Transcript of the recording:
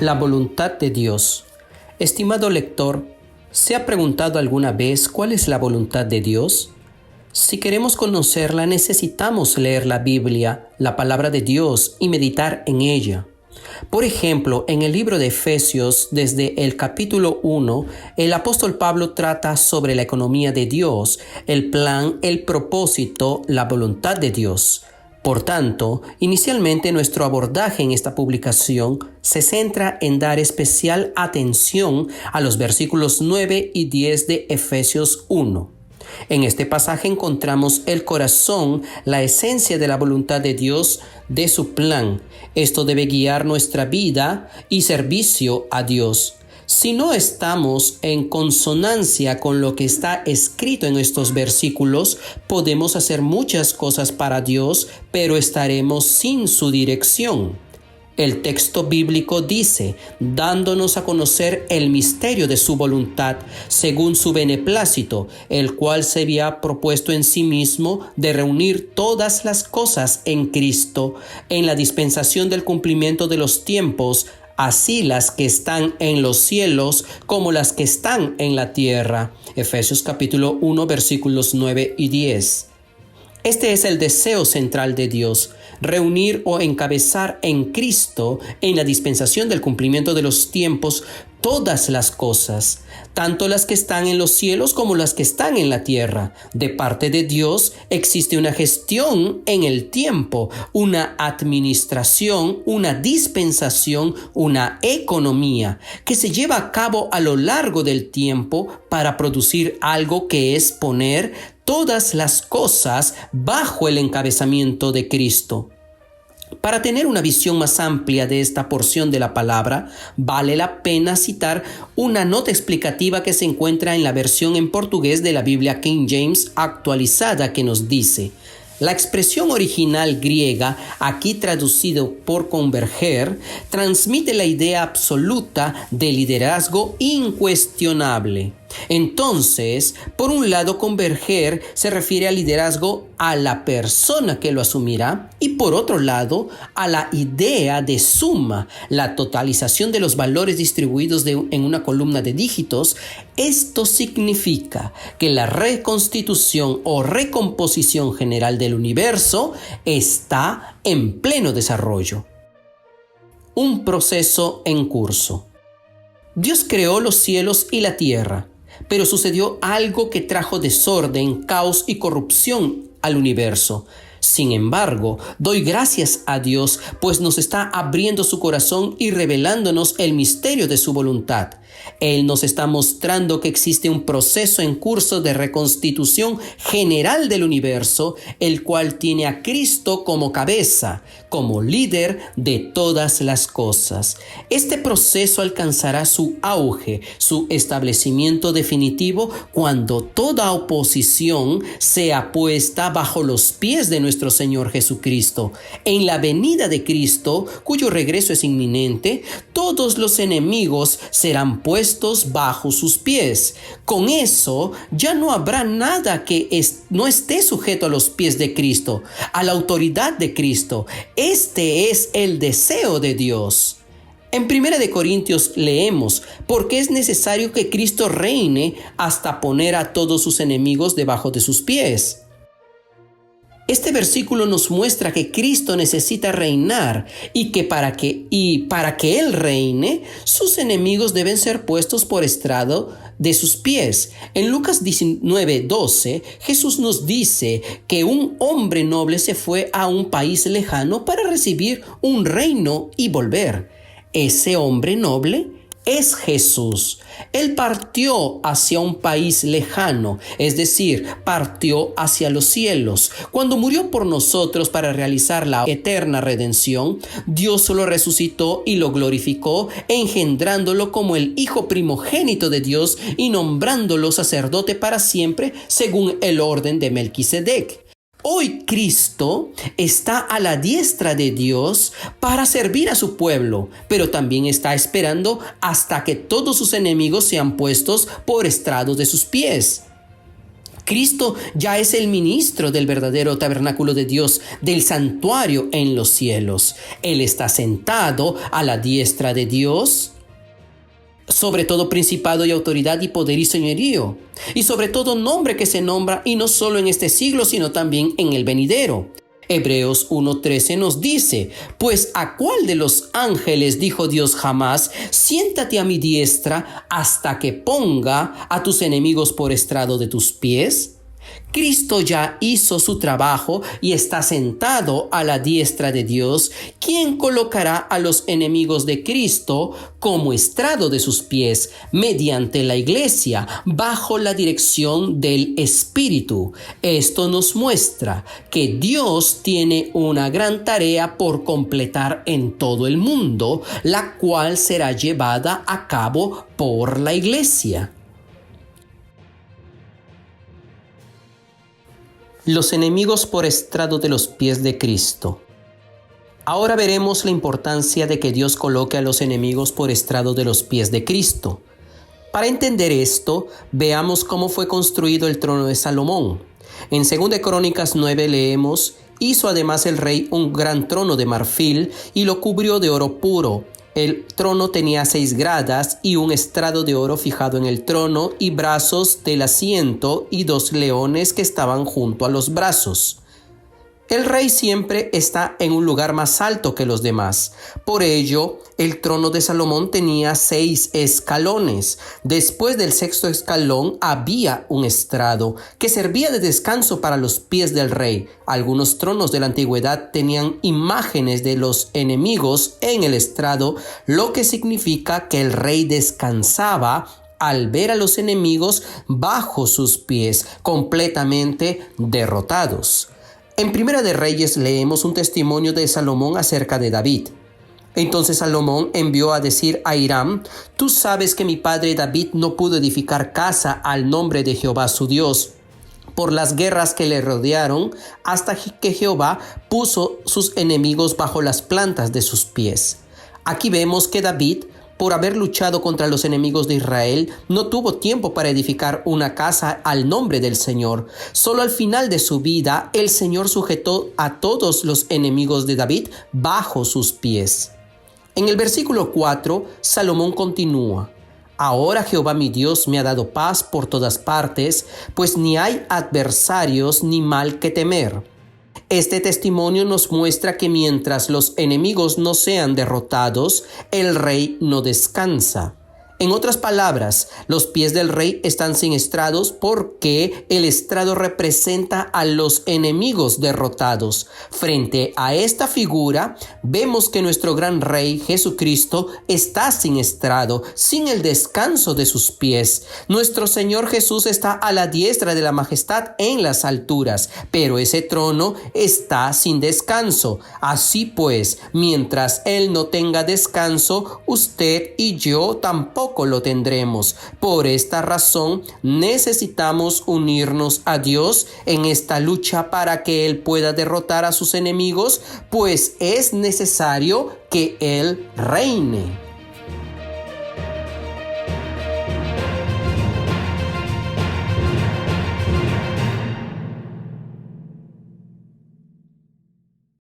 La voluntad de Dios. Estimado lector, ¿se ha preguntado alguna vez cuál es la voluntad de Dios? Si queremos conocerla, necesitamos leer la Biblia, la palabra de Dios, y meditar en ella. Por ejemplo, en el libro de Efesios, desde el capítulo 1, el apóstol Pablo trata sobre la economía de Dios, el plan, el propósito, la voluntad de Dios. Por tanto, inicialmente nuestro abordaje en esta publicación se centra en dar especial atención a los versículos 9 y 10 de Efesios 1. En este pasaje encontramos el corazón, la esencia de la voluntad de Dios, de su plan. Esto debe guiar nuestra vida y servicio a Dios. Si no estamos en consonancia con lo que está escrito en estos versículos, podemos hacer muchas cosas para Dios, pero estaremos sin su dirección. El texto bíblico dice, dándonos a conocer el misterio de su voluntad, según su beneplácito, el cual se había propuesto en sí mismo de reunir todas las cosas en Cristo, en la dispensación del cumplimiento de los tiempos, así las que están en los cielos como las que están en la tierra. Efesios capítulo 1, versículos 9 y 10. Este es el deseo central de Dios, reunir o encabezar en Cristo, en la dispensación del cumplimiento de los tiempos, todas las cosas, tanto las que están en los cielos como las que están en la tierra. De parte de Dios existe una gestión en el tiempo, una administración, una dispensación, una economía que se lleva a cabo a lo largo del tiempo para producir algo que es poner todas las cosas bajo el encabezamiento de Cristo. Para tener una visión más amplia de esta porción de la palabra, vale la pena citar una nota explicativa que se encuentra en la versión en portugués de la Biblia King James actualizada que nos dice: la expresión original griega, aquí traducido por converger, transmite la idea absoluta de liderazgo incuestionable. Entonces, por un lado, converger se refiere al liderazgo a la persona que lo asumirá y por otro lado, a la idea de suma, la totalización de los valores distribuidos en una columna de dígitos. Esto significa que la reconstitución o recomposición general del universo está en pleno desarrollo. Un proceso en curso. Dios creó los cielos y la tierra, pero sucedió algo que trajo desorden, caos y corrupción al universo. Sin embargo, doy gracias a Dios, pues nos está abriendo su corazón y revelándonos el misterio de su voluntad. Él nos está mostrando que existe un proceso en curso de reconstitución general del universo, el cual tiene a Cristo como cabeza, como líder de todas las cosas. Este proceso alcanzará su auge, su establecimiento definitivo, cuando toda oposición sea puesta bajo los pies de nuestro Señor Jesucristo. En la venida de Cristo, cuyo regreso es inminente, todos los enemigos serán puestos bajo sus pies. Con eso ya no habrá nada que no esté sujeto a los pies de Cristo, a la autoridad de Cristo. Este es el deseo de Dios. En 1 Corintios leemos: porque es necesario que Cristo reine hasta poner a todos sus enemigos debajo de sus pies. Este versículo nos muestra que Cristo necesita reinar y que para que Él reine, sus enemigos deben ser puestos por estrado de sus pies. En Lucas 19:12, Jesús nos dice que un hombre noble se fue a un país lejano para recibir un reino y volver. Ese hombre noble es Jesús. Él partió hacia un país lejano, es decir, partió hacia los cielos. Cuando murió por nosotros para realizar la eterna redención, Dios lo resucitó y lo glorificó, engendrándolo como el Hijo primogénito de Dios y nombrándolo sacerdote para siempre, según el orden de Melquisedec. Hoy Cristo está a la diestra de Dios para servir a su pueblo, pero también está esperando hasta que todos sus enemigos sean puestos por estrado de sus pies. Cristo ya es el ministro del verdadero tabernáculo de Dios, del santuario en los cielos. Él está sentado a la diestra de Dios, sobre todo principado y autoridad y poder y señorío, y sobre todo nombre que se nombra, y no solo en este siglo, sino también en el venidero. Hebreos 1:13 nos dice: pues ¿a cuál de los ángeles dijo Dios jamás: siéntate a mi diestra hasta que ponga a tus enemigos por estrado de tus pies? Cristo ya hizo su trabajo y está sentado a la diestra de Dios, quien colocará a los enemigos de Cristo como estrado de sus pies mediante la Iglesia, bajo la dirección del Espíritu. Esto nos muestra que Dios tiene una gran tarea por completar en todo el mundo, la cual será llevada a cabo por la Iglesia. Los enemigos por estrado de los pies de Cristo. Ahora veremos la importancia de que Dios coloque a los enemigos por estrado de los pies de Cristo. Para entender esto, veamos cómo fue construido el trono de Salomón. En 2 Crónicas 9 leemos: hizo además el rey un gran trono de marfil y lo cubrió de oro puro. El trono tenía 6 gradas y un estrado de oro fijado en el trono y brazos del asiento y 2 leones que estaban junto a los brazos. El rey siempre está en un lugar más alto que los demás. Por ello, el trono de Salomón tenía 6 escalones. Después del 6º escalón había un estrado que servía de descanso para los pies del rey. Algunos tronos de la antigüedad tenían imágenes de los enemigos en el estrado, lo que significa que el rey descansaba al ver a los enemigos bajo sus pies, completamente derrotados. En Primera de Reyes leemos un testimonio de Salomón acerca de David. Entonces Salomón envió a decir a Hiram: tú sabes que mi padre David no pudo edificar casa al nombre de Jehová su Dios, por las guerras que le rodearon, hasta que Jehová puso sus enemigos bajo las plantas de sus pies. Aquí vemos que David, por haber luchado contra los enemigos de Israel, no tuvo tiempo para edificar una casa al nombre del Señor. Solo al final de su vida, el Señor sujetó a todos los enemigos de David bajo sus pies. En el versículo 4, Salomón continúa: ahora Jehová mi Dios me ha dado paz por todas partes, pues ni hay adversarios ni mal que temer. Este testimonio nos muestra que mientras los enemigos no sean derrotados, el rey no descansa. En otras palabras, los pies del rey están sin estrados porque el estrado representa a los enemigos derrotados. Frente a esta figura, vemos que nuestro gran rey Jesucristo está sin estrado, sin el descanso de sus pies. Nuestro Señor Jesús está a la diestra de la majestad en las alturas, pero ese trono está sin descanso. Así pues, mientras Él no tenga descanso, usted y yo tampoco lo tendremos. Por esta razón, necesitamos unirnos a Dios en esta lucha para que Él pueda derrotar a sus enemigos, pues es necesario que Él reine.